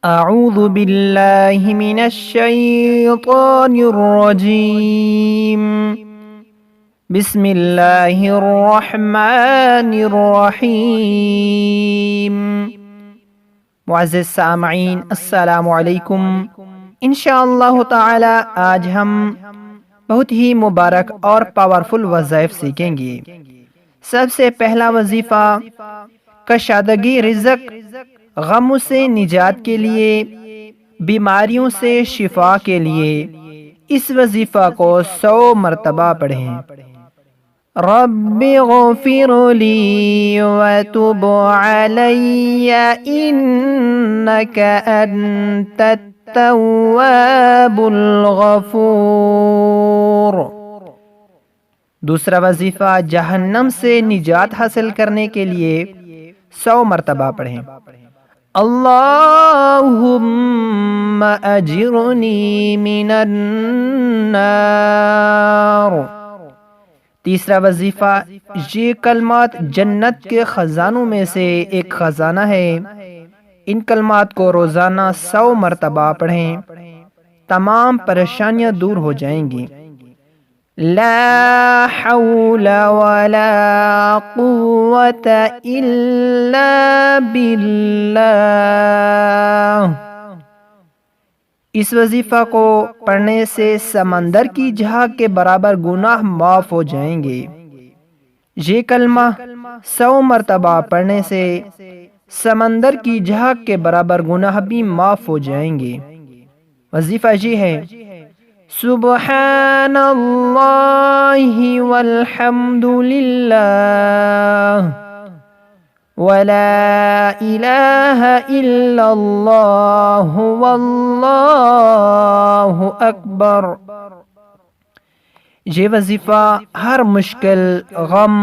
اعوذ باللہ من الشیطان الرجیم بسم اللہ الرحمن الرحیم۔ معزز سامعین، السلام علیکم۔ انشاءاللہ تعالی آج ہم بہت ہی مبارک اور پاورفل وظائف سیکھیں گے۔ سب سے پہلا وظیفہ کشادگی رزق، غم سے نجات کے لیے، بیماریوں سے شفا کے لیے اس وظیفہ کو 100 مرتبہ پڑھیں۔ رب اغفر لی وتب علی انک انت التواب الغفور۔ دوسرا وظیفہ جہنم سے نجات حاصل کرنے کے لیے 100 مرتبہ پڑھیں۔ اللہم اجرنی من النار۔ تیسرا وظیفہ، یہ کلمات جنت کے خزانوں میں سے ایک خزانہ ہے، ان کلمات کو روزانہ 100 مرتبہ پڑھیں، تمام پریشانیاں دور ہو جائیں گی۔ لا حول ولا قوة الا باللہ۔ اس وظیفہ کو پڑھنے سے سمندر کی جھاگ کے برابر گناہ معاف ہو جائیں گے۔ یہ کلمہ 100 مرتبہ پڑھنے سے سمندر کی جھاگ کے برابر گناہ بھی معاف ہو جائیں گے۔ وظیفہ یہ ہے، سبحان اللہ والحمد للہ ولا الہ الا اللہ واللہ اکبر۔ یہ وظیفہ ہر مشکل، غم،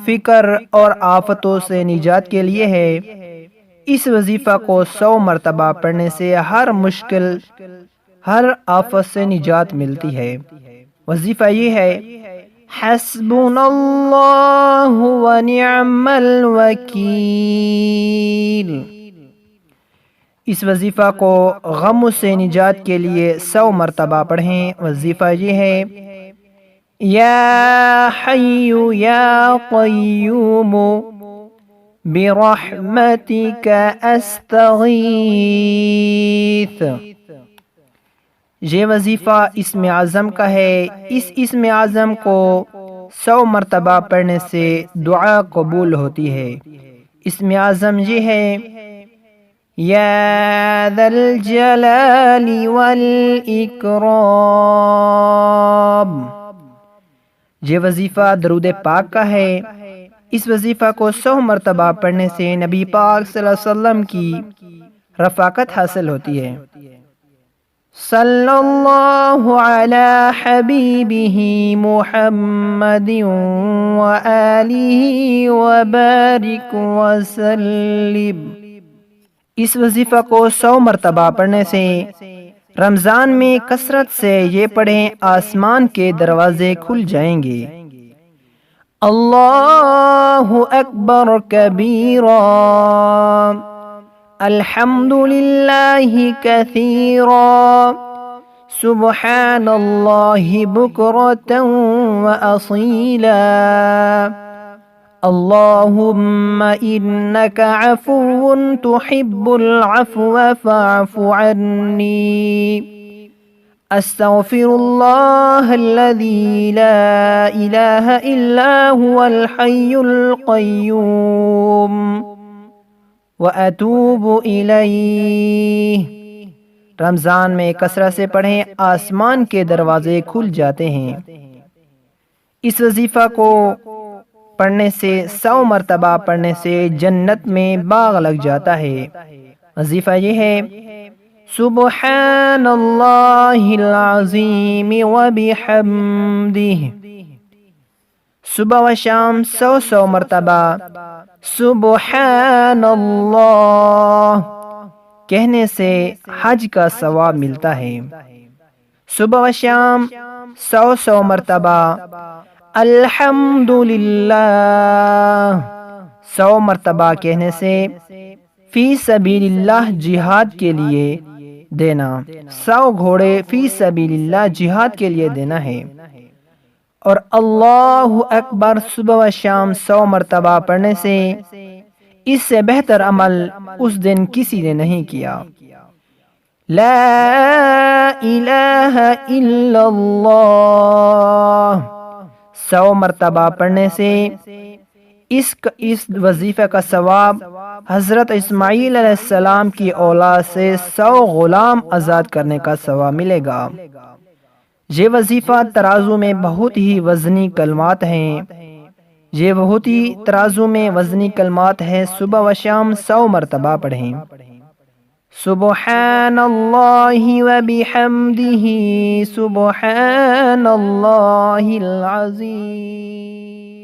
فکر اور آفتوں سے نجات کے لیے ہے۔ اس وظیفہ کو 100 مرتبہ پڑھنے سے ہر مشکل، ہر آفت سے نجات ملتی ہے۔ وظیفہ یہ ہے، حسبنا اللہ ونعم الوکیل۔ اس وظیفہ کو غم سے نجات کے لیے 100 مرتبہ پڑھیں۔ وظیفہ یہ ہے، یا حی یا قیوم برحمتک استغیث۔ یہ وظیفہ اسم اعظم کا ہے، اس اسم اعظم کو 100 مرتبہ پڑھنے سے دعا قبول ہوتی ہے۔ اسم اعظم یہ ہے، یا ذا الجلال والاکرام۔ یہ وظیفہ درود پاک کا ہے، اس وظیفہ کو 100 مرتبہ پڑھنے سے نبی پاک صلی اللہ علیہ وسلم کی رفاقت حاصل ہوتی ہے۔ صلی اللہ علی حبیبہ محمد وآلہ وبارک وسلم۔ اس وظیفہ کو 100 مرتبہ پڑھنے سے رمضان میں کثرت سے یہ پڑھیں، آسمان کے دروازے کھل جائیں گے۔ اللہ اکبر کبیرا، الحمد للہ کثیرا، سبحان اللہ بکرۃ واصیلا، اللہم انک عفو تحب العفو فاعف عنی، استغفر اللہ الذی لا الہ الا هو الحی القیوم وَأَتُوبُ إِلَيْهِ۔ رمضان میں کثرت سے پڑھیں، آسمان کے دروازے کھل جاتے ہیں۔ اس وظیفہ کو پڑھنے سے 100 مرتبہ پڑھنے سے جنت میں باغ لگ جاتا ہے۔ وظیفہ یہ ہے، سبحان اللہ العظیم وبحمدہ۔ صبح و شام 100 مرتبہ سبحان اللہ کہنے سے حج کا ثواب ملتا ہے۔ صبح و شام 100 مرتبہ الحمدللہ 100 مرتبہ کہنے سے فی سبیل اللہ جہاد کے لیے دینا، 100 گھوڑے فی سبیل اللہ جہاد کے لیے دینا ہے۔ اور اللہ اکبر صبح و شام 100 مرتبہ پڑھنے سے اس سے بہتر عمل اس دن کسی نے نہیں کیا۔ لا الہ الا اللہ 100 مرتبہ پڑھنے سے اس وظیفے کا ثواب حضرت اسماعیل علیہ السلام کی اولاد سے 100 غلام آزاد کرنے کا ثواب ملے گا۔ یہ وظیفہ ترازو میں بہت ہی وزنی کلمات ہیں، صبح و شام 100 مرتبہ پڑھیں۔ سبحان اللہ و بحمدہ سبحان اللہ العظیم۔